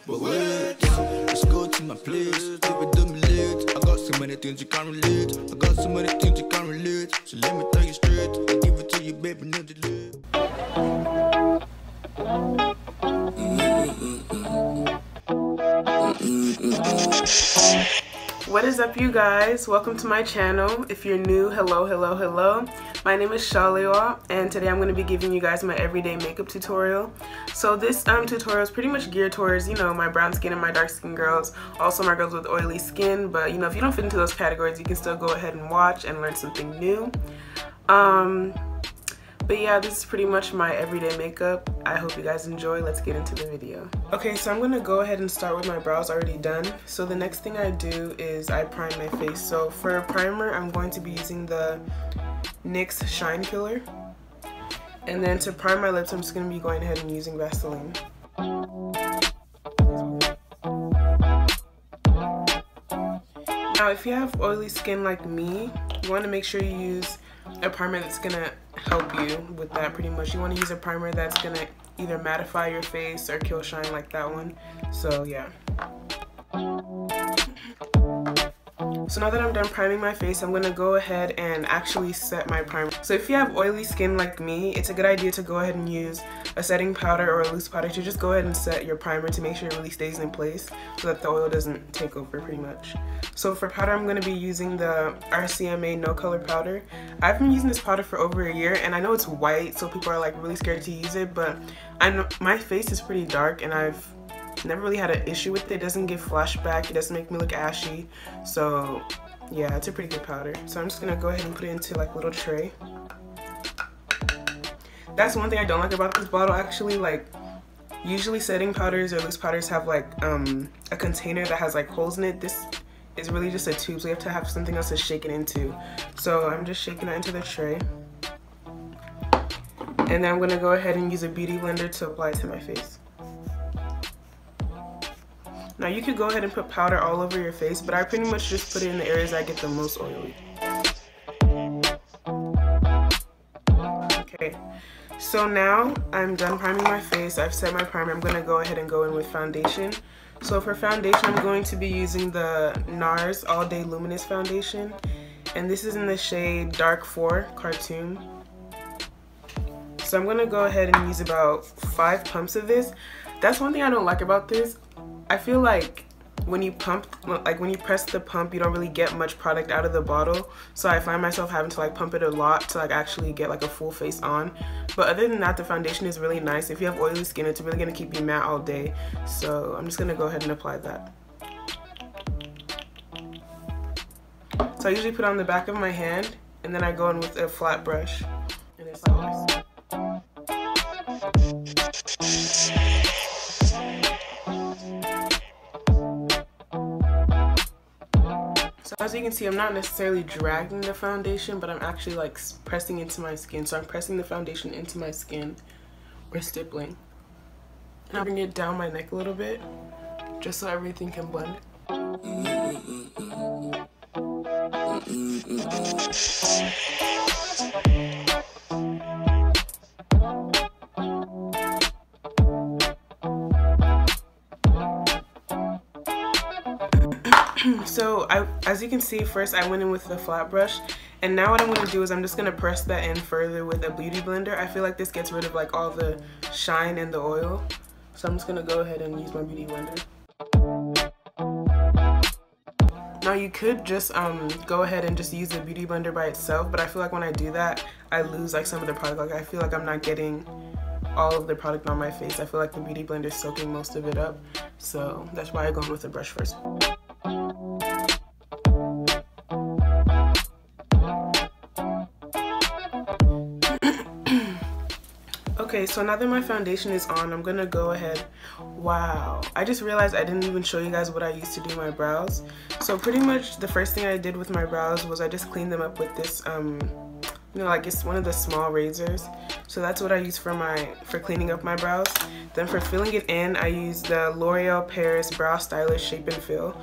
But wait, let's go to my place. Leave it to me late. I got so many things you can't relate. I got so many things you can't relate. So let me tell you straight. I give it to you, baby, no delay. What is up, you guys? Welcome to my channel. If you're new, hello, hello, hello. My name is shalewa, and today I'm going to be giving you guys my everyday makeup tutorial. So this tutorial is pretty much geared towards, you know, my brown skin and my dark skin girls, also my girls with oily skin, but you know, if you don't fit into those categories, you can still go ahead and watch and learn something new. But yeah, this is pretty much my everyday makeup. I hope you guys enjoy. Let's get into the video. Okay, so I'm gonna go ahead and start with my brows already done. So the next thing I do is I prime my face. So for a primer, I'm going to be using the NYX Shine Killer. And then to prime my lips, I'm just gonna be going ahead and using Vaseline. Now, if you have oily skin like me, you wanna make sure you use a primer that's gonna help you with that pretty much. You want to use a primer that's gonna either mattify your face or kill shine like that one. So yeah. So now that I'm done priming my face, I'm gonna go ahead and actually set my primer. So if you have oily skin like me, it's a good idea to go ahead and use a setting powder or a loose powder to just go ahead and set your primer to make sure it really stays in place so that the oil doesn't take over pretty much. So for powder, I'm gonna be using the RCMA No Color powder. I've been using this powder for over a year, and I know it's white, so people are like really scared to use it, but I know my face is pretty dark and I've never really had an issue with it. It doesn't give flashback, it doesn't make me look ashy, so yeah, it's a pretty good powder. So I'm just gonna go ahead and put it into like a little tray. That's one thing I don't like about this bottle actually. Like, usually setting powders or loose powders have like a container that has like holes in it. This is really just a tube, so you have to have something else to shake it into. So I'm just shaking that into the tray. And then I'm gonna go ahead and use a beauty blender to apply it to my face. Now you could go ahead and put powder all over your face, but I pretty much just put it in the areas that get the most oily. Okay, so now I'm done priming my face. I've set my primer. I'm gonna go ahead and go in with foundation. So for foundation, I'm going to be using the NARS All Day Luminous foundation, and this is in the shade Dark 4 Khartoum. So I'm gonna go ahead and use about 5 pumps of this. That's one thing I don't like about this. I feel like when you pump, like when you press the pump, you don't really get much product out of the bottle. So I find myself having to like pump it a lot to like actually get like a full face on. But other than that, the foundation is really nice. If you have oily skin, it's really gonna keep you matte all day. So I'm just gonna go ahead and apply that. So I usually put it on the back of my hand, and then I go in with a flat brush, and it's like this. So as you can see, I'm not necessarily dragging the foundation, but I'm actually like pressing into my skin. So I'm pressing the foundation into my skin or stippling. And I bring it down my neck a little bit, just so everything can blend. So as you can see, first I went in with the flat brush, and now what I'm going to do is I'm just going to press that in further with a beauty blender. I feel like this gets rid of like all the shine and the oil, so I'm just going to go ahead and use my beauty blender. Now you could just go ahead and just use the beauty blender by itself, but I feel like when I do that, I lose like some of the product. Like, I feel like I'm not getting all of the product on my face. I feel like the beauty blender is soaking most of it up, so that's why I go in with the brush first. Okay, so now that my foundation is on, I'm gonna go ahead. Wow, I just realized I didn't even show you guys what I used to do my brows. So pretty much the first thing I did with my brows was I just cleaned them up with this, you know, like it's one of the small razors. So that's what I use for cleaning up my brows. Then for filling it in, I use the L'Oreal Paris Brow Stylist Shape and Fill.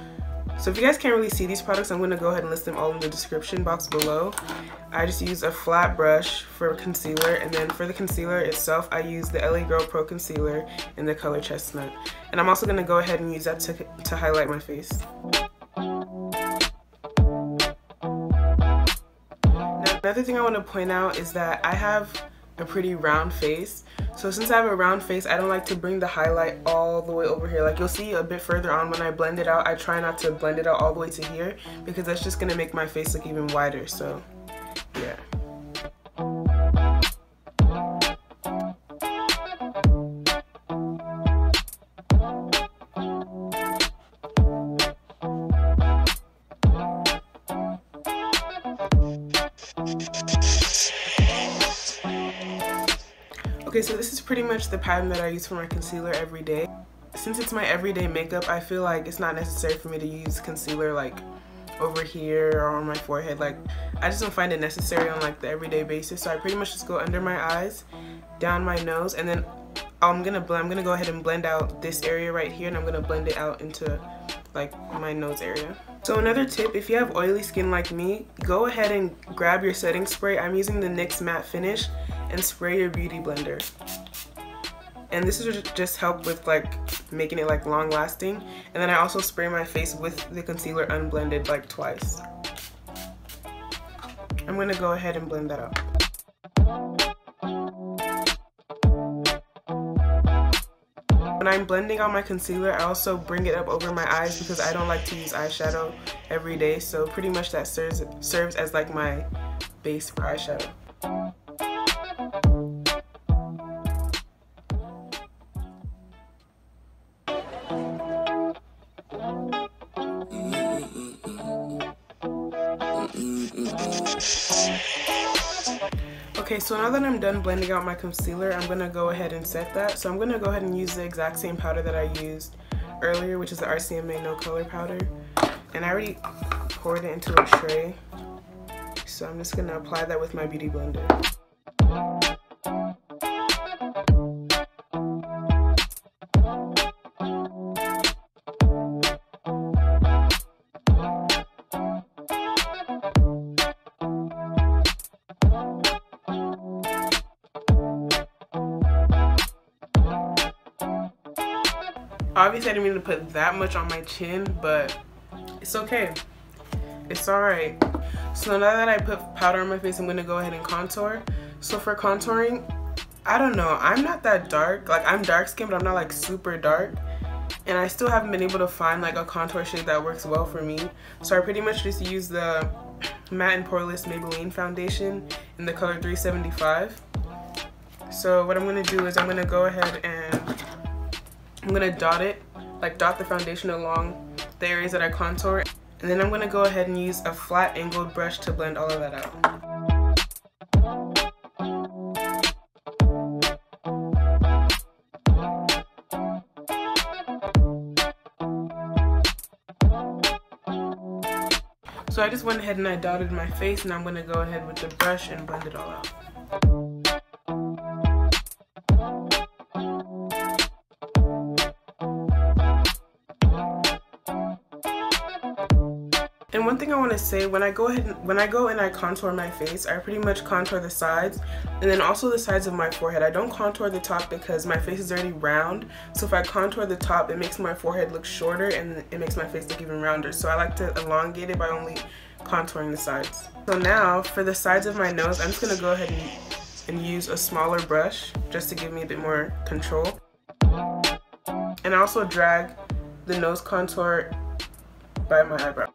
So if you guys can't really see these products, I'm going to go ahead and list them all in the description box below. I just use a flat brush for concealer, and then for the concealer itself, I use the LA Girl Pro Concealer in the color Chestnut. And I'm also going to go ahead and use that to highlight my face. Now, another thing I want to point out is that I have a pretty round face. So since I have a round face, I don't like to bring the highlight all the way over here. Like you'll see a bit further on when I blend it out, I try not to blend it out all the way to here because that's just gonna make my face look even wider. So yeah. Okay, so this is pretty much the pattern that I use for my concealer every day. Since it's my everyday makeup, I feel like it's not necessary for me to use concealer like over here or on my forehead. Like, I just don't find it necessary on like the everyday basis. So I pretty much just go under my eyes, down my nose, and then I'm gonna go ahead and blend out this area right here, and I'm gonna blend it out into like my nose area. So another tip, if you have oily skin like me, go ahead and grab your setting spray. I'm using the NYX Matte Finish, and spray your beauty blender. And this is just help with like making it like long lasting. And then I also spray my face with the concealer unblended like twice. I'm gonna go ahead and blend that out. When I'm blending out my concealer, I also bring it up over my eyes because I don't like to use eyeshadow every day. So pretty much that serves as like my base for eyeshadow. Okay, so now that I'm done blending out my concealer, I'm gonna go ahead and set that. So I'm gonna go ahead and use the exact same powder that I used earlier, which is the RCMA No Color Powder. And I already poured it into a tray. So I'm just gonna apply that with my beauty blender. Obviously I didn't mean to put that much on my chin, but it's okay. It's alright. So now that I put powder on my face, I'm going to go ahead and contour. So for contouring, I don't know, I'm not that dark. Like, I'm dark skinned, but I'm not like super dark. And I still haven't been able to find like a contour shade that works well for me. So I pretty much just use the Matte and Poreless Maybelline foundation in the color 375. So what I'm going to do is I'm going to go ahead and I'm going to dot it, like dot the foundation along the areas that I contour. And then I'm going to go ahead and use a flat angled brush to blend all of that out. So I just went ahead and I dotted my face, and I'm going to go ahead with the brush and blend it all out. And one thing I want to say, when I go and I contour my face, I pretty much contour the sides and then also the sides of my forehead. I don't contour the top because my face is already round. So if I contour the top, it makes my forehead look shorter and it makes my face look even rounder. So I like to elongate it by only contouring the sides. So now for the sides of my nose, I'm just going to go ahead and use a smaller brush just to give me a bit more control. And I also drag the nose contour by my eyebrow.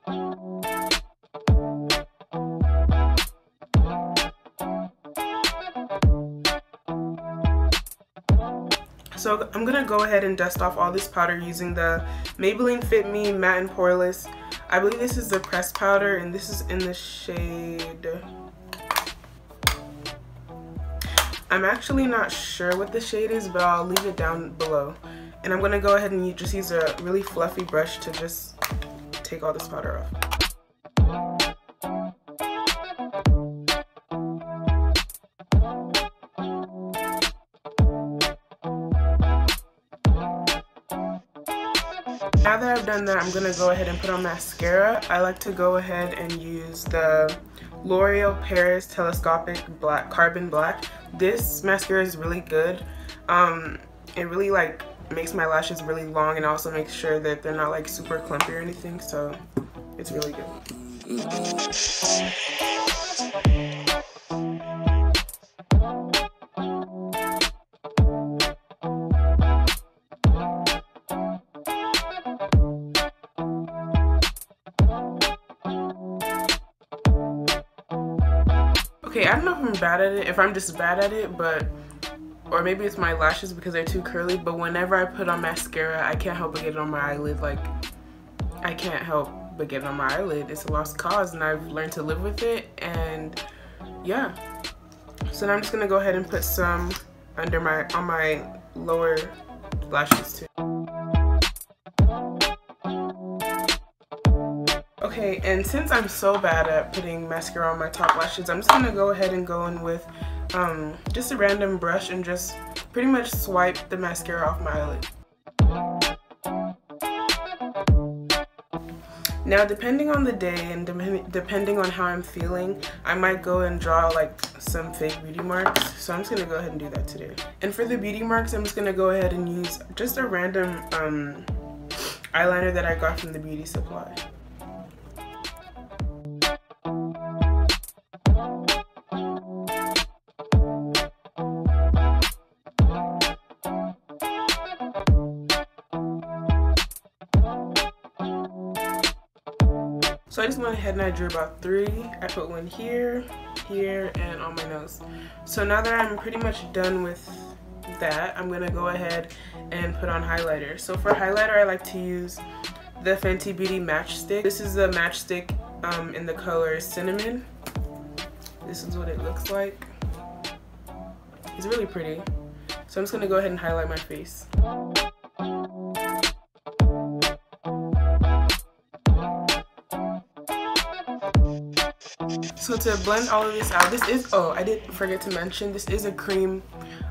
So I'm gonna go ahead and dust off all this powder using the Maybelline Fit Me Matte and Poreless. I believe this is the pressed powder, and this is in the shade, I'm actually not sure what the shade is, but I'll leave it down below. And I'm gonna go ahead and just use a really fluffy brush to just take all this powder off. Now that I've done that, I'm gonna go ahead and put on mascara. I like to go ahead and use the L'Oreal Paris Telescopic Black Carbon Black. This mascara is really good. It really like makes my lashes really long and also makes sure that they're not like super clumpy or anything, so it's really good. Okay, I don't know if I'm bad at it, if I'm just bad at it, but or maybe it's my lashes because they're too curly, but whenever I put on mascara, I can't help but get it on my eyelid. Like, I can't help but get it on my eyelid. It's a lost cause, and I've learned to live with it, and yeah. So now I'm just gonna go ahead and put some under on my lower lashes too. Okay, and since I'm so bad at putting mascara on my top lashes, I'm just gonna go ahead and go in with just a random brush and just pretty much swipe the mascara off my eyelid. Now, depending on the day and depending on how I'm feeling, I might go and draw like some fake beauty marks. So I'm just gonna go ahead and do that today. And for the beauty marks, I'm just gonna go ahead and use just a random eyeliner that I got from the beauty supply. So I just went ahead and I drew about 3. I put one here, here, and on my nose. So now that I'm pretty much done with that, I'm gonna go ahead and put on highlighter. So for highlighter, I like to use the Fenty Beauty Matchstick. This is the matchstick in the color Cinnamon. This is what it looks like. It's really pretty. So I'm just gonna go ahead and highlight my face. So to blend all of this out, this is, oh, I did forget to mention, this is a cream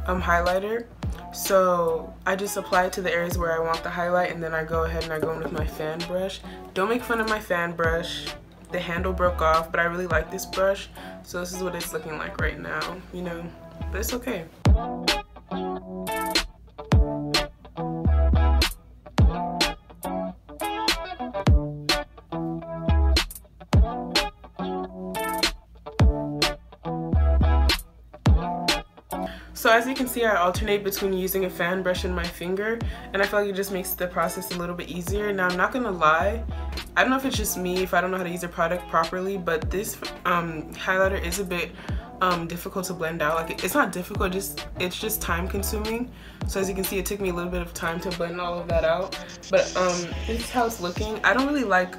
highlighter. So I just apply it to the areas where I want the highlight, and then I go ahead and I go in with my fan brush. Don't make fun of my fan brush. The handle broke off, but I really like this brush. So this is what it's looking like right now, you know, but it's okay. So as you can see, I alternate between using a fan brush and my finger, and I feel like it just makes the process a little bit easier. Now, I'm not gonna lie, I don't know if it's just me, if I don't know how to use a product properly, but this highlighter is a bit difficult to blend out. Like, it's not difficult, it's just time consuming. So as you can see, it took me a little bit of time to blend all of that out. But this is how it's looking. I don't really like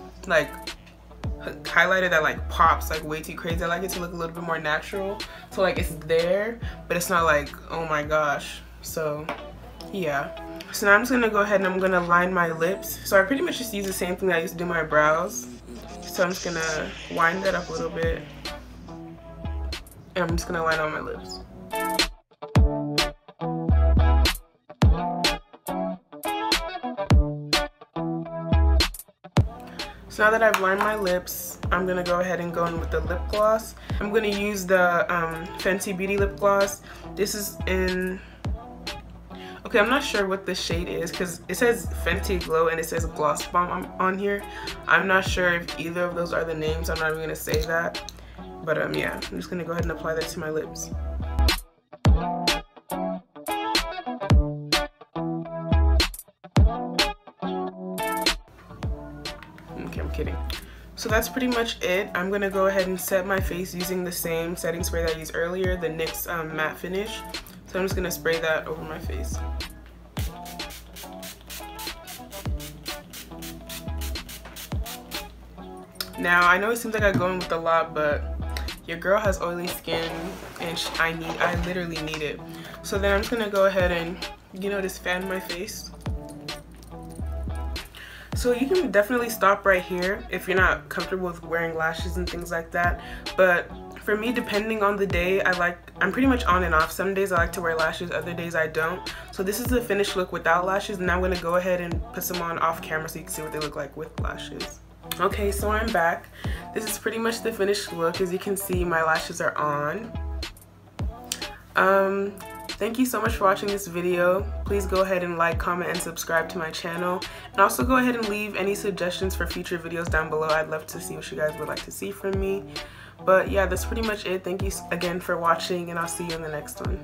highlighter that like pops like way too crazy. I like it to look a little bit more natural, so like it's there but it's not like, oh my gosh. So yeah, so now I'm just gonna go ahead and I'm gonna line my lips. So I pretty much just use the same thing that I used to do my brows. So I'm just gonna wind that up a little bit, and I'm just gonna line on my lips. So now that I've lined my lips, I'm gonna go ahead and go in with the lip gloss. I'm gonna use the Fenty Beauty lip gloss. This is in, okay, I'm not sure what the shade is because it says Fenty Glow and it says Gloss Bomb on here. I'm not sure if either of those are the names. I'm not even gonna say that. But yeah, I'm just gonna go ahead and apply that to my lips. Okay, I'm kidding. So that's pretty much it. I'm gonna go ahead and set my face using the same setting spray that I used earlier, the NYX matte finish. So I'm just gonna spray that over my face. Now I know it seems like I'm going with a lot, but your girl has oily skin and I literally need it. So then I'm just gonna go ahead and, you know, just fan my face. So you can definitely stop right here if you're not comfortable with wearing lashes and things like that. But For me, depending on the day, I'm pretty much on and off. Some days I like to wear lashes, other days I don't. So this is the finished look without lashes, and I'm going to go ahead and put some on off camera so you can see what they look like with lashes. Okay, so I'm back. This is pretty much the finished look. As you can see, my lashes are on. Thank you so much for watching this video. Please go ahead and like, comment, and subscribe to my channel. And also go ahead and leave any suggestions for future videos down below. I'd love to see what you guys would like to see from me. But yeah, that's pretty much it. Thank you again for watching, and I'll see you in the next one.